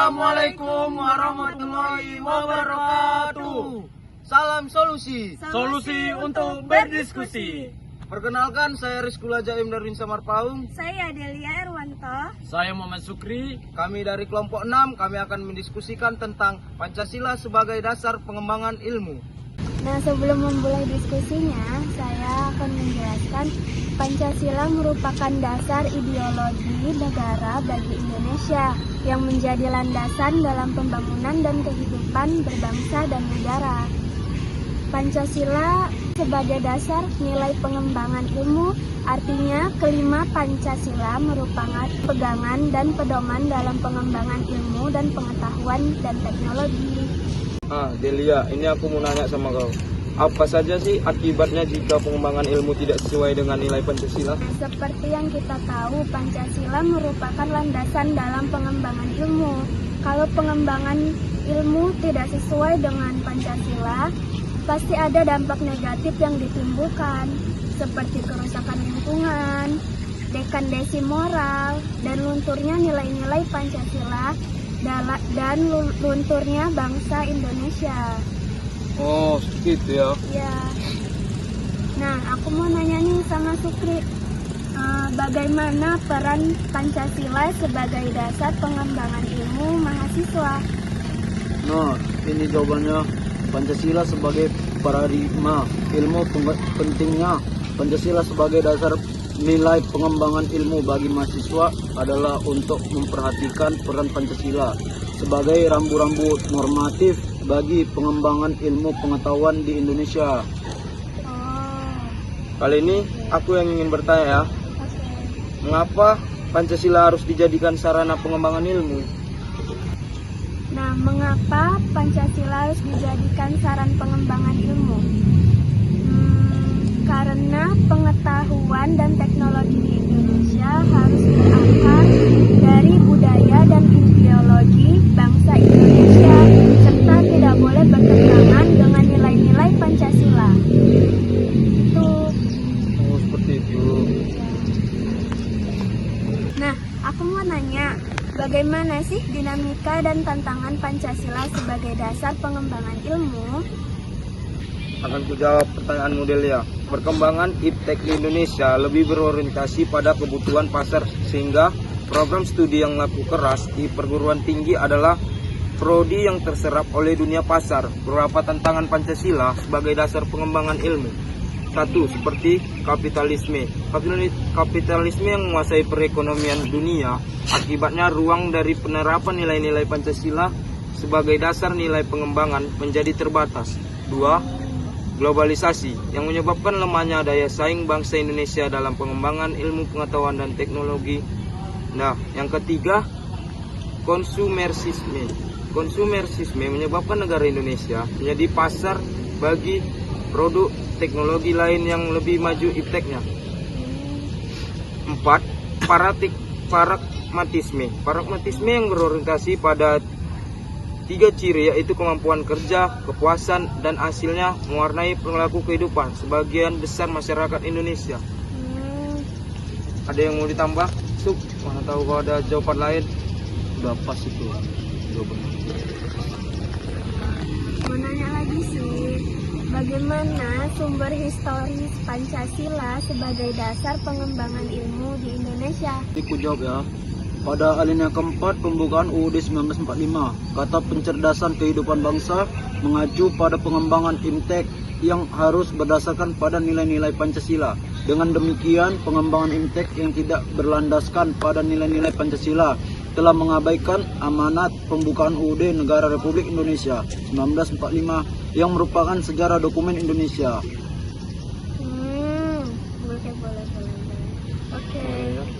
Assalamualaikum warahmatullahi wabarakatuh. Salam solusi. Solusi untuk berdiskusi. Perkenalkan, saya Rizkula Jaim Darwin Samarpaung. Saya Delia Erwanto. Saya Muhammad Sukri. Kami dari kelompok 6, kami akan mendiskusikan tentang Pancasila sebagai dasar pengembangan ilmu. Nah, sebelum memulai diskusinya, saya akan menjelaskan Pancasila merupakan dasar ideologi negara bagi Indonesia yang menjadi landasan dalam pembangunan dan kehidupan berbangsa dan negara. Pancasila sebagai dasar nilai pengembangan ilmu, artinya kelima Pancasila merupakan pegangan dan pedoman dalam pengembangan ilmu dan pengetahuan dan teknologi. Delia, ini aku mau nanya sama kau. Apa saja sih akibatnya jika pengembangan ilmu tidak sesuai dengan nilai Pancasila? Seperti yang kita tahu, Pancasila merupakan landasan dalam pengembangan ilmu. Kalau pengembangan ilmu tidak sesuai dengan Pancasila, pasti ada dampak negatif yang ditimbulkan, seperti kerusakan lingkungan, dekadesi moral, dan lunturnya nilai-nilai Pancasila, dan lunturnya bangsa Indonesia. Oh, gitu ya. Ya. Nah, aku mau nanya nih sama Sukri, bagaimana peran Pancasila sebagai dasar pengembangan ilmu mahasiswa? Nah, ini jawabannya. Pancasila sebagai paradigma ilmu. Pentingnya Pancasila sebagai dasar nilai pengembangan ilmu bagi mahasiswa adalah untuk memperhatikan peran Pancasila sebagai rambu-rambu normatif bagi pengembangan ilmu pengetahuan di Indonesia. Kali ini aku yang ingin bertanya ya, mengapa Pancasila harus dijadikan sarana pengembangan ilmu? Nah, mengapa Pancasila harus dijadikan saran pengembangan ilmu? Karena pengetahuan dan teknologi di Indonesia harus berakar dari budaya dan ideologi bangsa Indonesia, serta tidak boleh bertentangan dengan nilai-nilai Pancasila. Itu. Oh, seperti itu. Nah, aku mau nanya, bagaimana sih dinamika dan tantangan Pancasila sebagai dasar pengembangan ilmu? Akan kujawab pertanyaan Delia. Perkembangan iptek di Indonesia lebih berorientasi pada kebutuhan pasar, sehingga program studi yang laku keras di perguruan tinggi adalah prodi yang terserap oleh dunia pasar. Beberapa tantangan Pancasila sebagai dasar pengembangan ilmu. 1. Seperti kapitalisme. Kapitalisme yang menguasai perekonomian dunia, akibatnya ruang dari penerapan nilai-nilai Pancasila sebagai dasar nilai pengembangan menjadi terbatas. 2. Globalisasi yang menyebabkan lemahnya daya saing bangsa Indonesia dalam pengembangan ilmu pengetahuan dan teknologi. Nah, yang ketiga, konsumerisme. Konsumerisme menyebabkan negara Indonesia menjadi pasar bagi produk teknologi lain yang lebih maju ipteknya. 4. Pragmatisme. Pragmatisme yang berorientasi pada 3 ciri, yaitu kemampuan kerja, kepuasan, dan hasilnya mewarnai perilaku kehidupan sebagian besar masyarakat Indonesia. Ada yang mau ditambah? Sup, mana tahu kalau ada jawaban lain. Udah pas itu jawabannya. Mau nanya lagi sih, bagaimana sumber historis Pancasila sebagai dasar pengembangan ilmu di Indonesia? Ini ku jawab ya. Pada alinea keempat pembukaan UUD 1945, kata pencerdasan kehidupan bangsa mengacu pada pengembangan IMTEK yang harus berdasarkan pada nilai-nilai Pancasila. Dengan demikian, pengembangan IMTEK yang tidak berlandaskan pada nilai-nilai Pancasila telah mengabaikan amanat pembukaan UUD Negara Republik Indonesia 1945 yang merupakan sejarah dokumen Indonesia. Boleh. Oke.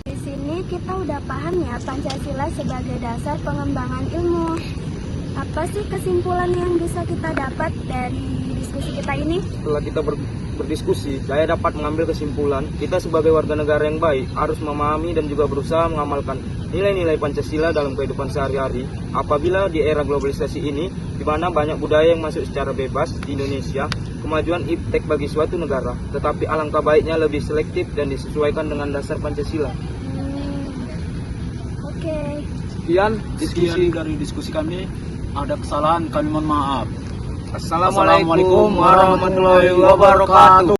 Di sini kita udah paham ya Pancasila sebagai dasar pengembangan ilmu. Apa sih kesimpulan yang bisa kita dapat dari diskusi kita ini? Setelah kita berdiskusi, saya dapat mengambil kesimpulan kita sebagai warga negara yang baik harus memahami dan juga berusaha mengamalkan nilai-nilai Pancasila dalam kehidupan sehari-hari. Apabila di era globalisasi ini, di mana banyak budaya yang masuk secara bebas di Indonesia, kemajuan iptek bagi suatu negara, tetapi alangkah baiknya lebih selektif dan disesuaikan dengan dasar Pancasila. Oke. Sekian diskusi. dari diskusi kami. Ada kesalahan, kami mohon maaf. Assalamualaikum warahmatullahi wabarakatuh.